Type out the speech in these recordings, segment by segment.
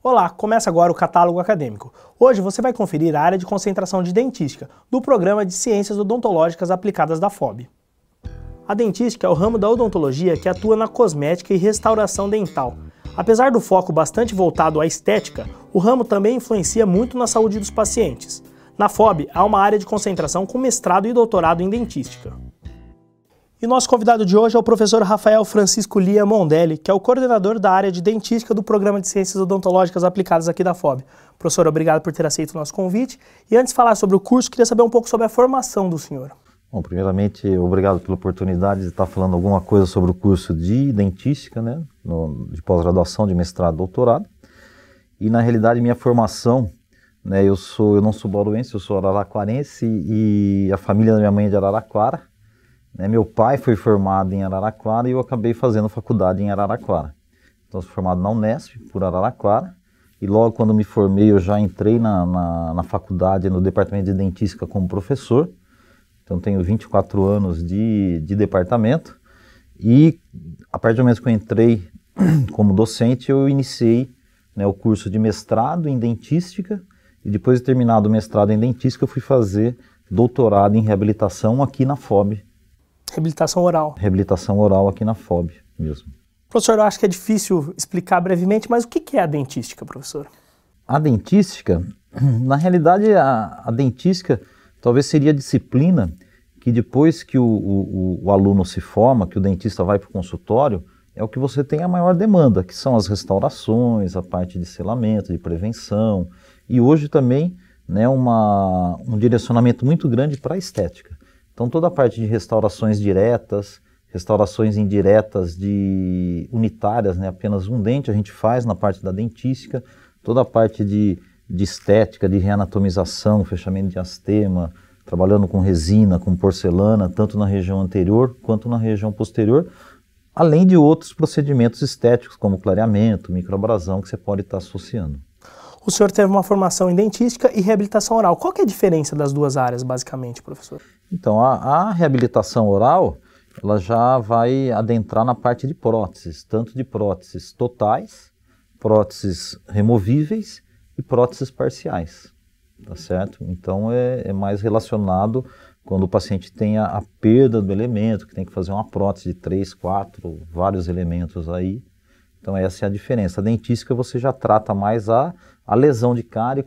Olá, começa agora o Catálogo Acadêmico. Hoje você vai conferir a área de concentração de dentística do Programa de Ciências Odontológicas Aplicadas da FOB. A dentística é o ramo da odontologia que atua na cosmética e restauração dental. Apesar do foco bastante voltado à estética, o ramo também influencia muito na saúde dos pacientes. Na FOB, há uma área de concentração com mestrado e doutorado em dentística. E nosso convidado de hoje é o professor Rafael Francisco Lia Mondelli, que é o coordenador da área de dentística do Programa de Ciências Odontológicas Aplicadas aqui da FOB. Professor, obrigado por ter aceito o nosso convite. E antes de falar sobre o curso, queria saber um pouco sobre a formação do senhor. Bom, primeiramente, obrigado pela oportunidade de estar falando alguma coisa sobre o curso de dentística, né, de pós-graduação, de mestrado, doutorado. E, na realidade, minha formação, né, eu não sou bauruense, eu sou araraquarense e a família da minha mãe é de Araraquara. Meu pai foi formado em Araraquara e eu acabei fazendo faculdade em Araraquara. Então, eu sou formado na Unesp, por Araraquara, e logo quando me formei eu já entrei na faculdade, no departamento de dentística como professor. Então, tenho 24 anos de departamento e a partir do momento que eu entrei como docente, eu iniciei, né, o curso de mestrado em dentística e depois de terminado o mestrado em dentística, eu fui fazer doutorado em reabilitação aqui na FOB. Reabilitação oral. Reabilitação oral aqui na FOB mesmo. Professor, eu acho que é difícil explicar brevemente, mas o que é a dentística, professor? A dentística, na realidade, a dentística talvez seria a disciplina que depois que o aluno se forma, que o dentista vai para o consultório, é o que você tem a maior demanda, que são as restaurações, a parte de selamento, de prevenção, e hoje também, né, um direcionamento muito grande para a estética. Então toda a parte de restaurações diretas, restaurações indiretas unitárias, né, apenas um dente a gente faz na parte da dentística, toda a parte de estética, de reanatomização, fechamento de diastema, trabalhando com resina, com porcelana, tanto na região anterior quanto na região posterior, além de outros procedimentos estéticos como clareamento, microabrasão que você pode estar associando. O senhor teve uma formação em dentística e reabilitação oral. Qual que é a diferença das duas áreas, basicamente, professor? Então, a reabilitação oral, ela já vai adentrar na parte de próteses, tanto de próteses totais, próteses removíveis e próteses parciais, tá certo? Então, é mais relacionado quando o paciente tem a perda do elemento, que tem que fazer uma prótese de 3, 4, vários elementos aí. Então, essa é a diferença. A dentística você já trata mais a lesão de cárie,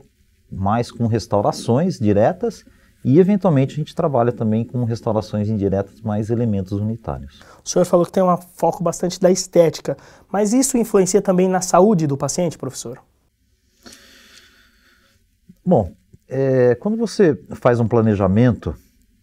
mais com restaurações diretas, e eventualmente a gente trabalha também com restaurações indiretas, mais elementos unitários. O senhor falou que tem um foco bastante da estética, mas isso influencia também na saúde do paciente, professor? Bom, quando você faz um planejamento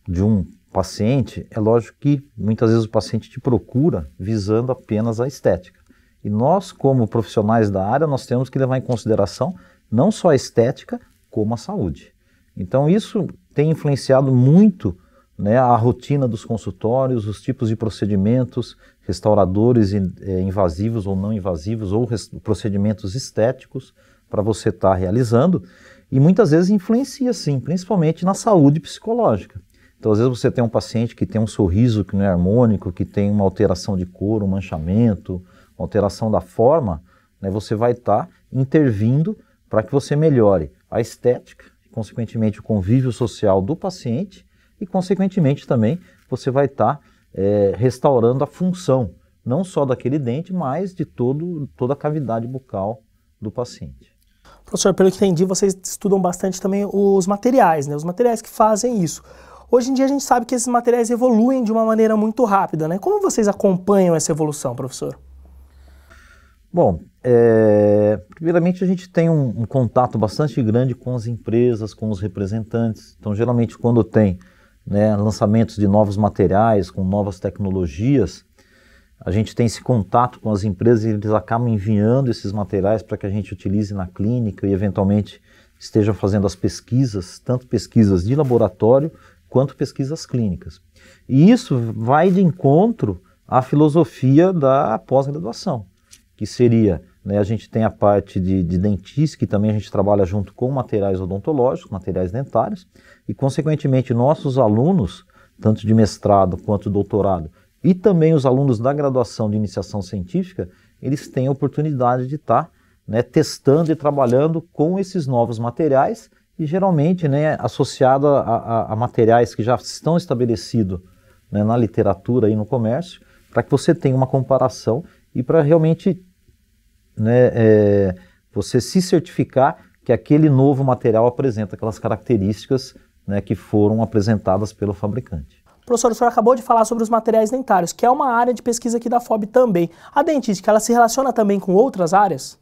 de um paciente, é lógico que muitas vezes o paciente te procura visando apenas a estética. E nós, como profissionais da área, nós temos que levar em consideração não só a estética, como a saúde. Então isso tem influenciado muito, né, a rotina dos consultórios, os tipos de procedimentos, restauradores invasivos ou não invasivos, ou procedimentos estéticos para você estar realizando. E muitas vezes influencia sim, principalmente na saúde psicológica. Então às vezes você tem um paciente que tem um sorriso que não é harmônico, que tem uma alteração de cor, um manchamento, uma alteração da forma, né, você vai estar intervindo para que você melhore a estética, consequentemente o convívio social do paciente e consequentemente também você vai estar restaurando a função, não só daquele dente, mas de toda a cavidade bucal do paciente. Professor, pelo que entendi, vocês estudam bastante também os materiais, né? Os materiais que fazem isso. Hoje em dia a gente sabe que esses materiais evoluem de uma maneira muito rápida, né? Como vocês acompanham essa evolução, professor? Bom, primeiramente a gente tem um contato bastante grande com as empresas, com os representantes. Então, geralmente, quando tem, né, lançamentos de novos materiais, com novas tecnologias, a gente tem esse contato com as empresas e eles acabam enviando esses materiais para que a gente utilize na clínica e, eventualmente, estejam fazendo as pesquisas, tanto pesquisas de laboratório quanto pesquisas clínicas. E isso vai de encontro à filosofia da pós-graduação, que seria, né, a gente tem a parte de dentística, que também a gente trabalha junto com materiais odontológicos, materiais dentários, e consequentemente nossos alunos, tanto de mestrado quanto doutorado, e também os alunos da graduação de iniciação científica, eles têm a oportunidade de estar né, testando e trabalhando com esses novos materiais e geralmente, né, associado a materiais que já estão estabelecidos, né, na literatura e no comércio, para que você tenha uma comparação e para realmente, né, você se certificar que aquele novo material apresenta aquelas características, né, que foram apresentadas pelo fabricante. Professor, o senhor acabou de falar sobre os materiais dentários, que é uma área de pesquisa aqui da FOB também. A dentística, ela se relaciona também com outras áreas?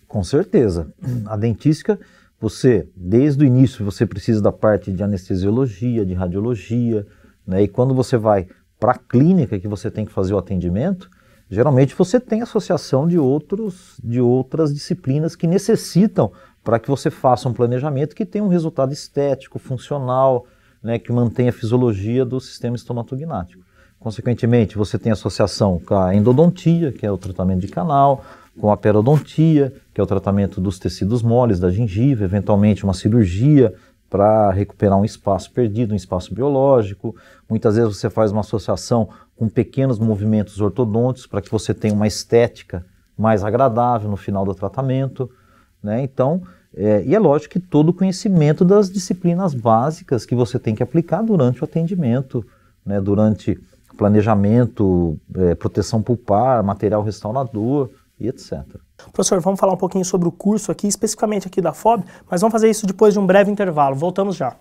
Com certeza. A dentística, você, desde o início, você precisa da parte de anestesiologia, de radiologia, né? E quando você vai para a clínica que você tem que fazer o atendimento, geralmente você tem associação de outras disciplinas que necessitam para que você faça um planejamento que tenha um resultado estético, funcional, né, que mantenha a fisiologia do sistema estomatognático. Consequentemente, você tem associação com a endodontia, que é o tratamento de canal, com a periodontia, que é o tratamento dos tecidos moles, da gengiva, eventualmente uma cirurgia para recuperar um espaço perdido, um espaço biológico. Muitas vezes você faz uma associação com pequenos movimentos ortodônticos para que você tenha uma estética mais agradável no final do tratamento, né? Então, e é lógico que todo o conhecimento das disciplinas básicas que você tem que aplicar durante o atendimento, né? Durante planejamento, proteção pulpar, material restaurador e etc. Professor, vamos falar um pouquinho sobre o curso aqui, especificamente aqui da FOB, mas vamos fazer isso depois de um breve intervalo. Voltamos já.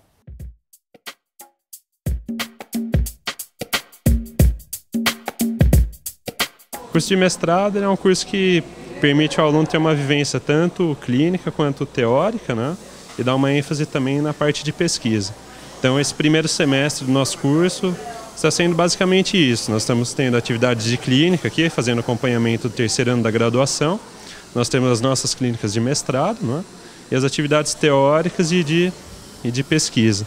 O curso de mestrado é um curso que permite ao aluno ter uma vivência tanto clínica quanto teórica, né? E dá uma ênfase também na parte de pesquisa. Então, esse primeiro semestre do nosso curso está sendo basicamente isso. Nós estamos tendo atividades de clínica aqui, fazendo acompanhamento do terceiro ano da graduação. Nós temos as nossas clínicas de mestrado, né? E as atividades teóricas e de pesquisa.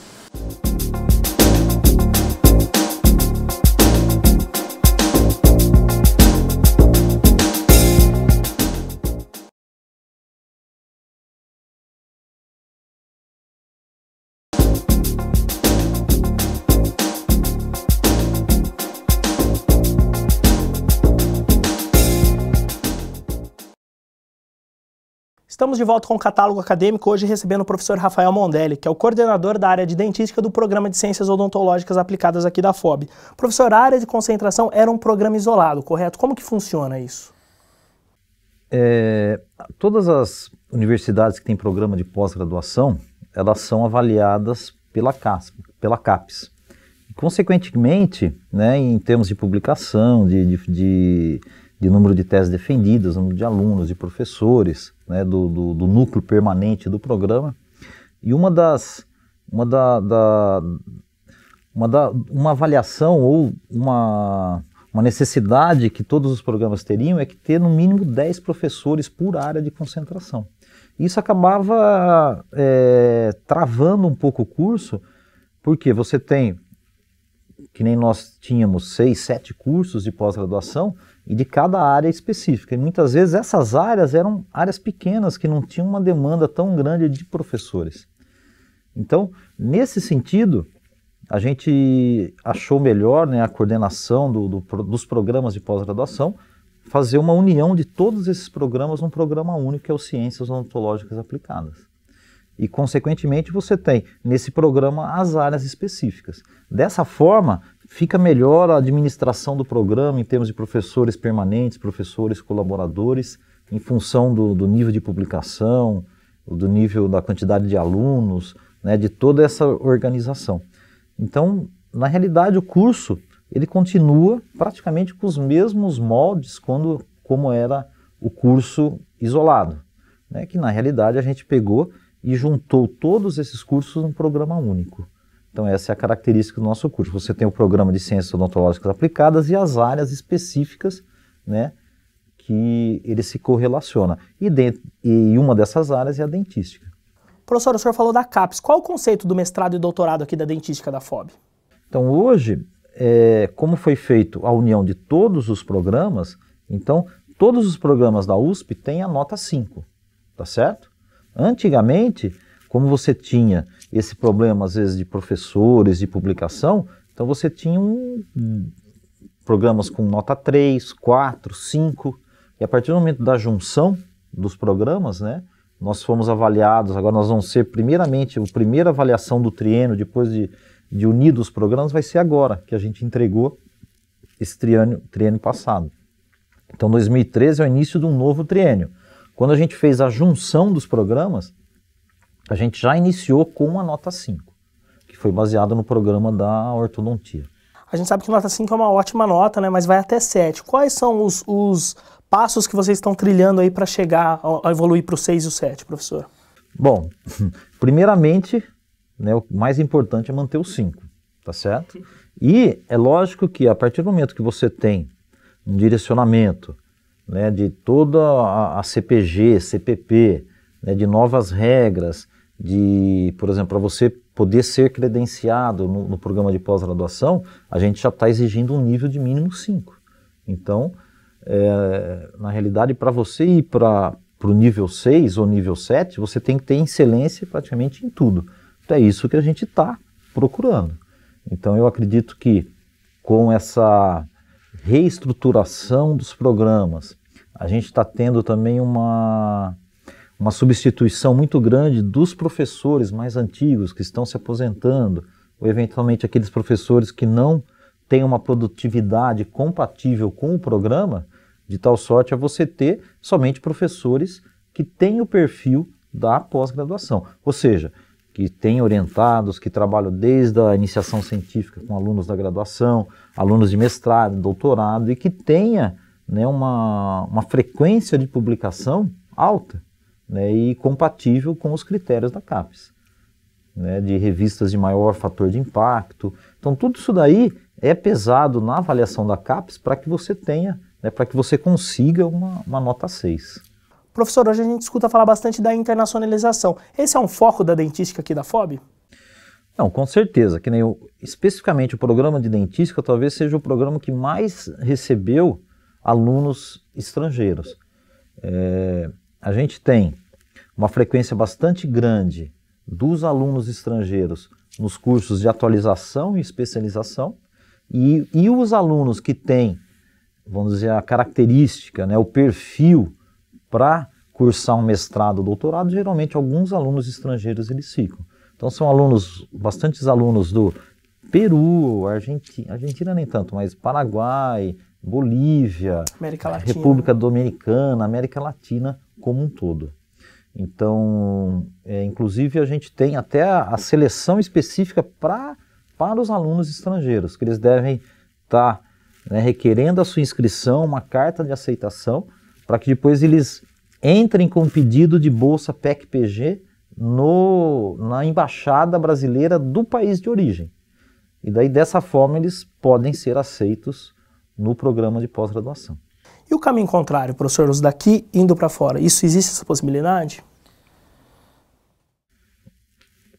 Estamos de volta com o Catálogo Acadêmico, hoje recebendo o professor Rafael Mondelli, que é o coordenador da área de dentística do Programa de Ciências Odontológicas Aplicadas aqui da FOB. Professor, a área de concentração era um programa isolado, correto? Como que funciona isso? Todas as universidades que têm programa de pós-graduação, elas são avaliadas pela CAPES. Consequentemente, né, em termos de publicação, de número de teses defendidas, número de alunos, de professores, né, do núcleo permanente do programa. E uma avaliação ou uma necessidade que todos os programas teriam é que ter no mínimo 10 professores por área de concentração. Isso acabava travando um pouco o curso, porque você tem, que nem nós tínhamos 6, 7 cursos de pós-graduação e de cada área específica. E muitas vezes essas áreas eram áreas pequenas que não tinham uma demanda tão grande de professores. Então, nesse sentido, a gente achou melhor, né, a coordenação dos programas de pós-graduação, fazer uma união de todos esses programas num programa único, que é o Ciências Odontológicas Aplicadas. E, consequentemente, você tem nesse programa as áreas específicas. Dessa forma, fica melhor a administração do programa em termos de professores permanentes, professores colaboradores, em função do nível de publicação, do nível da quantidade de alunos, né, de toda essa organização. Então, na realidade, o curso ele continua praticamente com os mesmos moldes como era o curso isolado, né, que na realidade a gente pegou e juntou todos esses cursos num programa único. Então essa é a característica do nosso curso. Você tem o programa de Ciências Odontológicas Aplicadas e as áreas específicas, né, que ele se correlaciona. E uma dessas áreas é a dentística. Professor, o senhor falou da CAPES. Qual o conceito do mestrado e doutorado aqui da dentística da FOB? Então hoje, como foi feito a união de todos os programas, então todos os programas da USP têm a nota 5, tá certo? Antigamente, como você tinha esse problema, às vezes, de professores, de publicação, então você tinha programas com nota 3, 4, 5, e a partir do momento da junção dos programas, né? Nós fomos avaliados, agora nós vamos ser primeiramente, a primeira avaliação do triênio, depois de unir os programas, vai ser agora, que a gente entregou esse triênio passado. Então 2013 é o início de um novo triênio. Quando a gente fez a junção dos programas, a gente já iniciou com uma nota 5, que foi baseada no programa da ortodontia. A gente sabe que nota 5 é uma ótima nota, né? Mas vai até 7. Quais são os passos que vocês estão trilhando aí para chegar a evoluir para o 6 e o 7, professor? Bom, primeiramente, né, o mais importante é manter o 5, tá certo? E é lógico que a partir do momento que você tem um direcionamento, né, de toda a CPG, CPP, né, de novas regras, por exemplo, para você poder ser credenciado no programa de pós-graduação, a gente já está exigindo um nível de mínimo 5. Então, na realidade, para você ir para o nível 6 ou nível 7, você tem que ter excelência praticamente em tudo. Então, é isso que a gente está procurando. Então, eu acredito que com essa reestruturação dos programas, a gente está tendo também uma substituição muito grande dos professores mais antigos que estão se aposentando, ou eventualmente aqueles professores que não têm uma produtividade compatível com o programa, de tal sorte a você ter somente professores que têm o perfil da pós-graduação, ou seja, que têm orientados, que trabalham desde a iniciação científica com alunos da graduação, alunos de mestrado, doutorado, e que tenha, né, uma frequência de publicação alta, né, e compatível com os critérios da CAPES, né, de revistas de maior fator de impacto. Então tudo isso daí é pesado na avaliação da CAPES para que você tenha, né, para que você consiga uma nota 6. Professor, hoje a gente escuta falar bastante da internacionalização. Esse é um foco da dentística aqui da FOB? Não, com certeza. Que nem especificamente o programa de dentística talvez seja o programa que mais recebeu alunos estrangeiros. A gente tem uma frequência bastante grande dos alunos estrangeiros nos cursos de atualização e especialização e os alunos que têm, vamos dizer, a característica, né, o perfil para cursar um mestrado ou doutorado, geralmente alguns alunos estrangeiros eles ficam. Então são bastantes alunos do Peru, Argentina nem tanto, mas Paraguai, Bolívia, América Latina, República Dominicana, América Latina como um todo. Então, inclusive a gente tem até a seleção específica para os alunos estrangeiros, que eles devem estar, né, requerendo a sua inscrição, uma carta de aceitação, para que depois eles entrem com um pedido de bolsa PEC-PG na embaixada brasileira do país de origem. E daí dessa forma eles podem ser aceitos no programa de pós-graduação. E o caminho contrário, professor, os daqui indo para fora, isso existe essa possibilidade?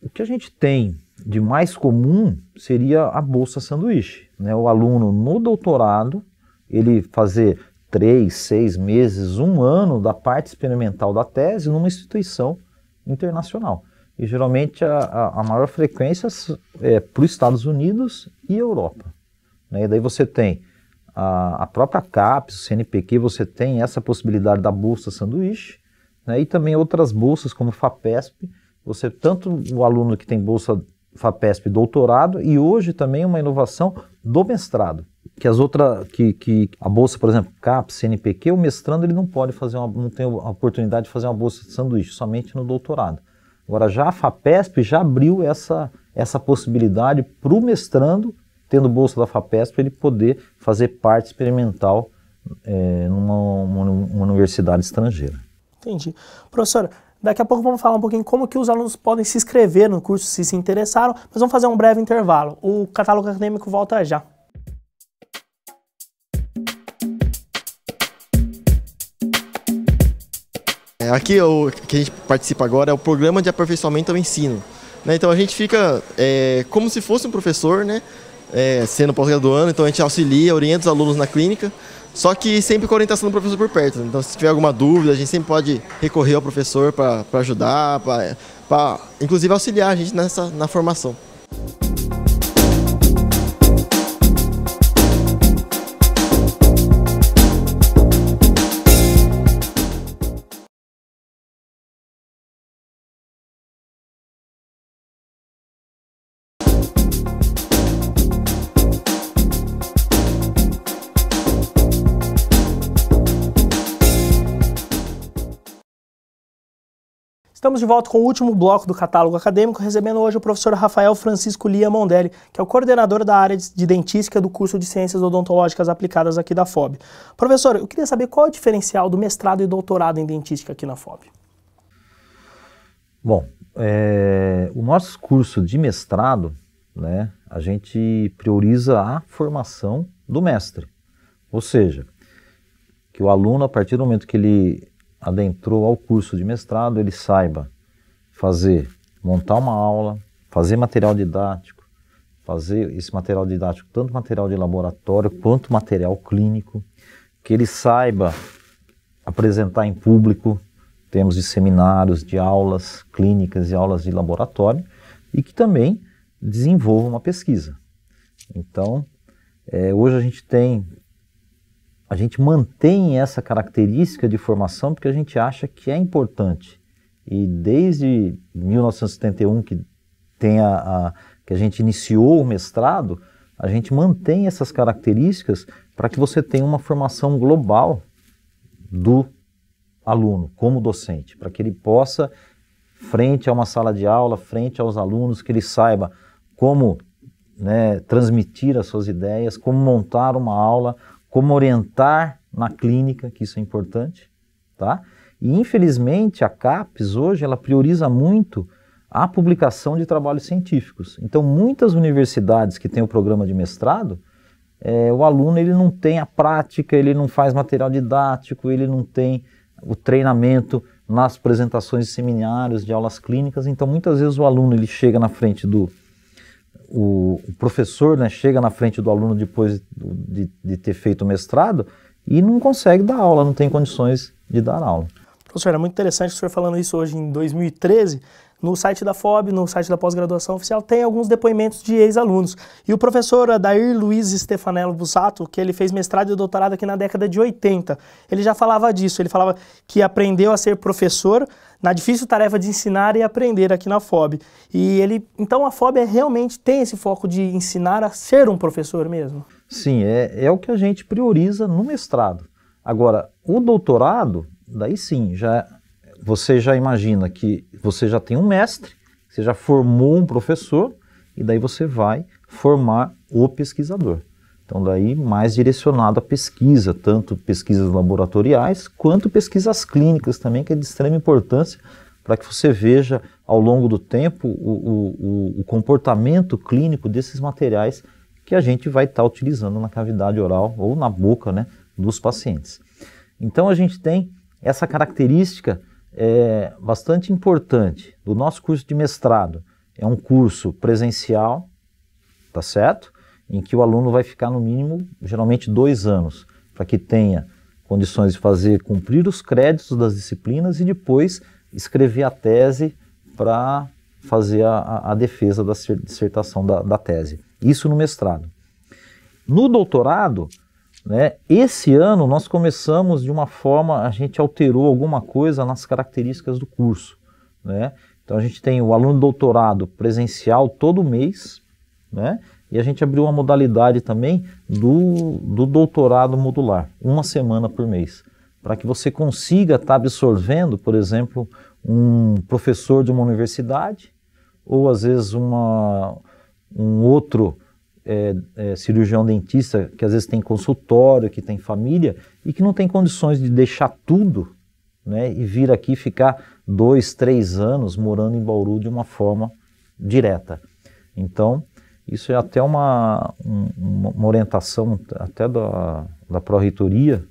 O que a gente tem de mais comum seria a bolsa sanduíche, né? O aluno no doutorado, ele fazer 3, 6 meses, 1 ano da parte experimental da tese numa instituição internacional. E geralmente a maior frequência é para os Estados Unidos e Europa, né? E daí você tem a própria CAPES, o CNPq, você tem essa possibilidade da bolsa sanduíche, né? E também outras bolsas como FAPESP, você tanto o aluno que tem bolsa FAPESP doutorado e hoje também uma inovação do mestrado, que a bolsa, por exemplo, CAPES, CNPq, o mestrando ele não tem a oportunidade de fazer uma bolsa de sanduíche, somente no doutorado. Agora já a FAPESP já abriu essa possibilidade para o mestrando, tendo bolsa da FAPESP, ele poder fazer parte experimental numa universidade estrangeira. Entendi. Professor, daqui a pouco vamos falar um pouquinho como que os alunos podem se inscrever no curso se interessaram, mas vamos fazer um breve intervalo. O catálogo acadêmico volta já. Aqui que a gente participa agora é o programa de aperfeiçoamento ao ensino, né? Então a gente fica como se fosse um professor, né? Sendo pós-graduando, então a gente auxilia, orienta os alunos na clínica, só que sempre com a orientação do professor por perto. Então se tiver alguma dúvida, a gente sempre pode recorrer ao professor para ajudar, para inclusive auxiliar a gente na formação. Estamos de volta com o último bloco do catálogo acadêmico, recebendo hoje o professor Rafael Francisco Lia Mondelli, que é o coordenador da área de dentística do curso de Ciências Odontológicas Aplicadas aqui da FOB. Professor, eu queria saber qual é o diferencial do mestrado e doutorado em dentística aqui na FOB. Bom, o nosso curso de mestrado, né, a gente prioriza a formação do mestre, ou seja, que o aluno, a partir do momento que ele adentrou ao curso de mestrado, ele saiba montar uma aula, fazer material didático, fazer esse material didático, tanto material de laboratório quanto material clínico, que ele saiba apresentar em público, termos de seminários, de aulas clínicas e aulas de laboratório, e que também desenvolva uma pesquisa. Então, hoje a gente mantém essa característica de formação porque a gente acha que é importante. E desde 1971, que a gente iniciou o mestrado, a gente mantém essas características para que você tenha uma formação global do aluno como docente, para que ele possa, frente a uma sala de aula, frente aos alunos, que ele saiba como, né, transmitir as suas ideias, como montar uma aula, como orientar na clínica, que isso é importante, tá? E infelizmente a CAPES hoje ela prioriza muito a publicação de trabalhos científicos. Então muitas universidades que têm o programa de mestrado, o aluno ele não tem a prática, ele não faz material didático, ele não tem o treinamento nas apresentações de seminários, de aulas clínicas. Então muitas vezes o aluno ele chega na frente o professor, né, chega na frente do aluno depois de ter feito o mestrado e não consegue dar aula, não tem condições de dar aula. Professor, é muito interessante o senhor falando isso hoje em 2013. No site da FOB, no site da pós-graduação oficial, tem alguns depoimentos de ex-alunos. E o professor Adair Luiz Stefanello Bussato, que ele fez mestrado e doutorado aqui na década de 80, ele já falava disso, ele falava que aprendeu a ser professor na difícil tarefa de ensinar e aprender aqui na FOB. Então a FOB realmente tem esse foco de ensinar a ser um professor mesmo? Sim, é o que a gente prioriza no mestrado. Agora, o doutorado, daí sim, você já imagina que você já tem um mestre, você já formou um professor, e daí você vai formar o pesquisador. Então daí mais direcionado à pesquisa, tanto pesquisas laboratoriais, quanto pesquisas clínicas também, que é de extrema importância para que você veja ao longo do tempo o comportamento clínico desses materiais que a gente vai estar utilizando na cavidade oral ou na boca, né, dos pacientes. Então a gente tem essa característica bastante importante do nosso curso de mestrado. É um curso presencial, tá certo? Em que o aluno vai ficar no mínimo, geralmente 2 anos, para que tenha condições de cumprir os créditos das disciplinas e depois escrever a tese para fazer a defesa da dissertação da tese. Isso no mestrado. No doutorado, né, esse ano nós começamos de uma forma, a gente alterou alguma coisa nas características do curso, né? Então a gente tem o aluno doutorado presencial todo mês, né? E a gente abriu uma modalidade também do doutorado modular, 1 semana por mês, para que você consiga estar absorvendo, por exemplo, um professor de uma universidade, ou às vezes um outro cirurgião dentista que às vezes tem consultório, que tem família e que não tem condições de deixar tudo, né, e vir aqui ficar 2, 3 anos morando em Bauru de uma forma direta. Então, isso é até uma orientação até da Pró-Reitoria,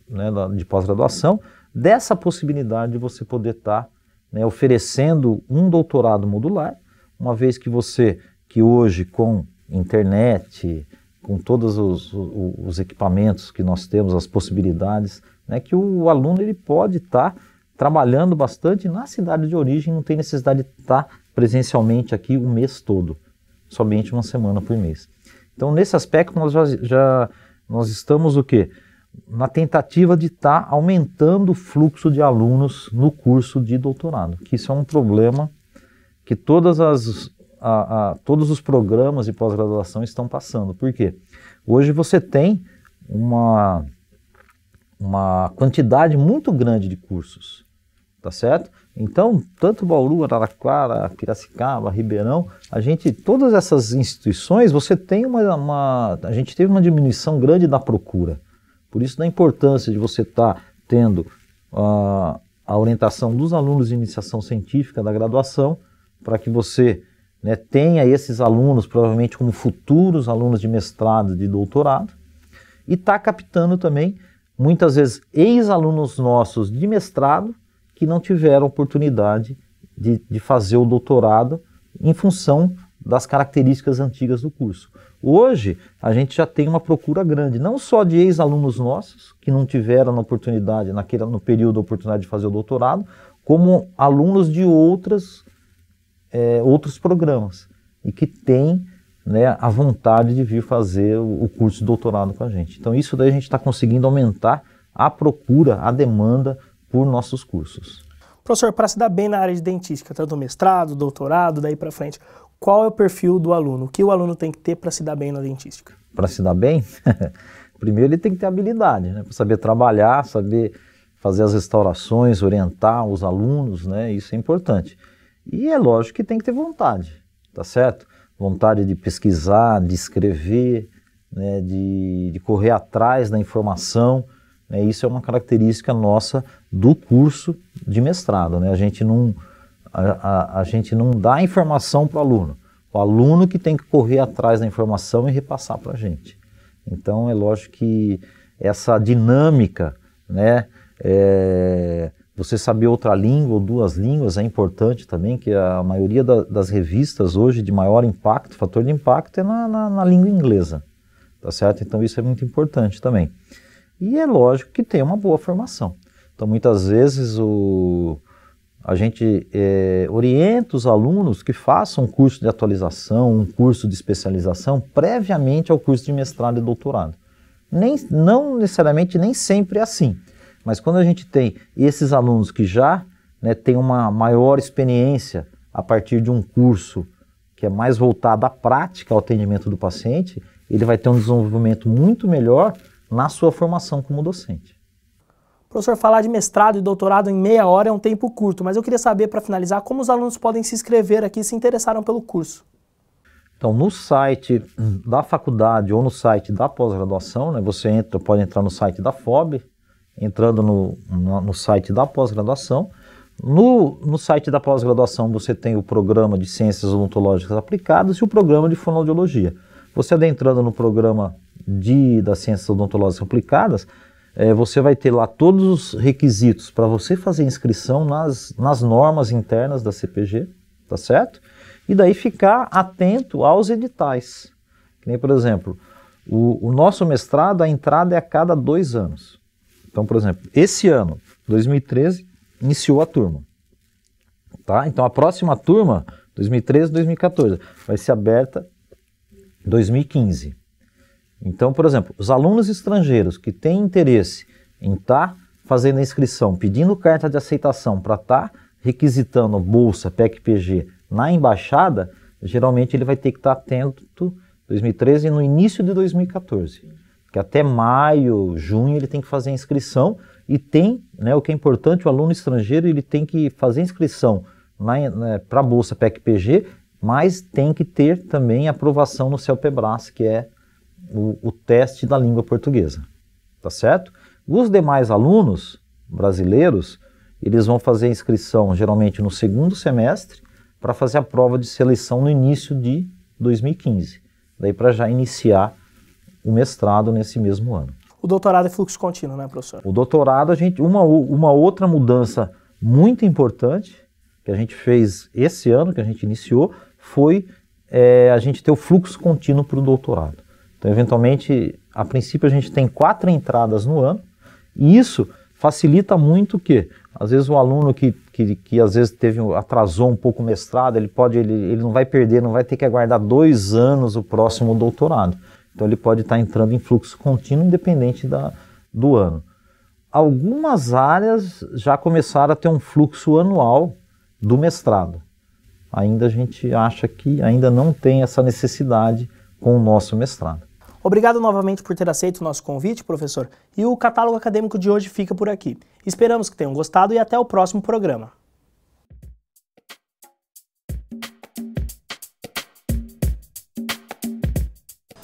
né, de pós-graduação, dessa possibilidade de você poder estar, né, oferecendo um doutorado modular, uma vez que hoje com internet, com todos os equipamentos que nós temos, as possibilidades, né, que o aluno ele pode estar trabalhando bastante na cidade de origem, não tem necessidade de estar presencialmente aqui o mês todo, somente 1 semana por mês. Então, nesse aspecto, nós estamos o quê? Na tentativa de estar aumentando o fluxo de alunos no curso de doutorado, que isso é um problema que todos os programas de pós-graduação estão passando. Por quê? Hoje você tem uma quantidade muito grande de cursos, tá certo? Então, tanto Bauru, Araraquara, Piracicaba, Ribeirão, todas essas instituições, você tem a gente teve uma diminuição grande da procura. Por isso, da importância de você estar tendo a orientação dos alunos de iniciação científica da graduação, para que você, né, tenha esses alunos, provavelmente como futuros alunos de mestrado, de doutorado, e está captando também, muitas vezes, ex-alunos nossos de mestrado, que não tiveram oportunidade de fazer o doutorado em função das características antigas do curso. Hoje, a gente já tem uma procura grande, não só de ex-alunos nossos, que não tiveram a oportunidade, no período, a oportunidade de fazer o doutorado, como alunos de outros programas, e que têm, né, a vontade de vir fazer o curso de doutorado com a gente. Então, isso daí a gente está conseguindo aumentar a procura, a demanda por nossos cursos. Professor, para se dar bem na área de dentística, tanto mestrado, doutorado, daí para frente, qual é o perfil do aluno? O que o aluno tem que ter para se dar bem na dentística? Para se dar bem? Primeiro ele tem que ter habilidade, né? Para saber trabalhar, saber fazer as restaurações, orientar os alunos, né? Isso é importante. E é lógico que tem que ter vontade, tá certo? Vontade de pesquisar, de escrever, né? De correr atrás da informação. Isso é uma característica nossa do curso de mestrado, né? A gente não dá informação para o aluno que tem que correr atrás da informação e repassar para a gente. Então é lógico que essa dinâmica, né, você saber outra língua ou duas línguas é importante também, que a maioria das revistas hoje de maior impacto, fator de impacto é na língua inglesa, tá certo? Então isso é muito importante também. E é lógico que tem uma boa formação. Então, muitas vezes, a gente orienta os alunos que façam um curso de atualização, um curso de especialização, previamente ao curso de mestrado e doutorado. Não necessariamente, nem sempre é assim. Mas quando a gente tem esses alunos que já, né, têm uma maior experiência a partir de um curso que é mais voltado à prática, ao atendimento do paciente, ele vai ter um desenvolvimento muito melhor na sua formação como docente. Professor, falar de mestrado e doutorado em meia hora é um tempo curto, mas eu queria saber, para finalizar, como os alunos podem se inscrever aqui e se interessaram pelo curso. Então, no site da faculdade ou no site da pós-graduação, né, você pode entrar no site da FOB, entrando no site da pós-graduação. No site da pós-graduação você tem o programa de Ciências Odontológicas Aplicadas e o programa de Fonoaudiologia. Você adentrando no programa das Ciências Odontológicas Aplicadas, você vai ter lá todos os requisitos para você fazer inscrição nas normas internas da CPG, tá certo? E daí ficar atento aos editais. Que nem, por exemplo, o nosso mestrado, a entrada é a cada 2 anos. Então, por exemplo, esse ano, 2013, iniciou a turma. Tá? Então, a próxima turma, 2013-2014, vai ser aberta em 2015. Então, por exemplo, os alunos estrangeiros que têm interesse em estar fazendo a inscrição, pedindo carta de aceitação para estar requisitando bolsa PEC-PG na embaixada, geralmente ele vai ter que estar atento 2013 e no início de 2014. Que até maio, junho ele tem que fazer a inscrição e tem, né, o que é importante, o aluno estrangeiro ele tem que fazer a inscrição para a bolsa PEC-PG, mas tem que ter também aprovação no CELPE-BRAS, que é o teste da língua portuguesa, tá certo? Os demais alunos brasileiros, eles vão fazer a inscrição geralmente no segundo semestre para fazer a prova de seleção no início de 2015, daí para já iniciar o mestrado nesse mesmo ano. O doutorado é fluxo contínuo, né, professor? O doutorado, uma outra mudança muito importante que a gente fez esse ano, que a gente iniciou, foi a gente ter o fluxo contínuo para o doutorado. Então, eventualmente, a princípio a gente tem 4 entradas no ano, e isso facilita muito que, às vezes o aluno que às vezes atrasou um pouco o mestrado, ele não vai perder, não vai ter que aguardar 2 anos o próximo doutorado. Então ele pode estar entrando em fluxo contínuo independente do ano. Algumas áreas já começaram a ter um fluxo anual do mestrado. Ainda a gente acha que ainda não tem essa necessidade com o nosso mestrado. Obrigado novamente por ter aceito o nosso convite, professor, e o catálogo acadêmico de hoje fica por aqui. Esperamos que tenham gostado e até o próximo programa.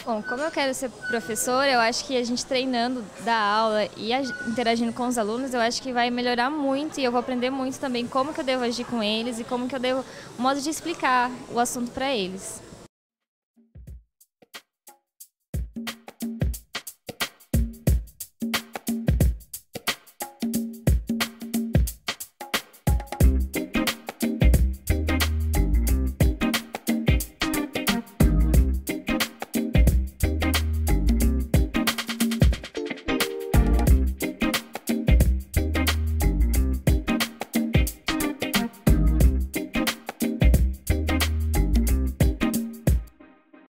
Bom, como eu quero ser professora, eu acho que a gente treinando da aula e interagindo com os alunos, eu acho que vai melhorar muito e eu vou aprender muito também como que eu devo agir com eles e como que eu devo, o modo de explicar o assunto para eles.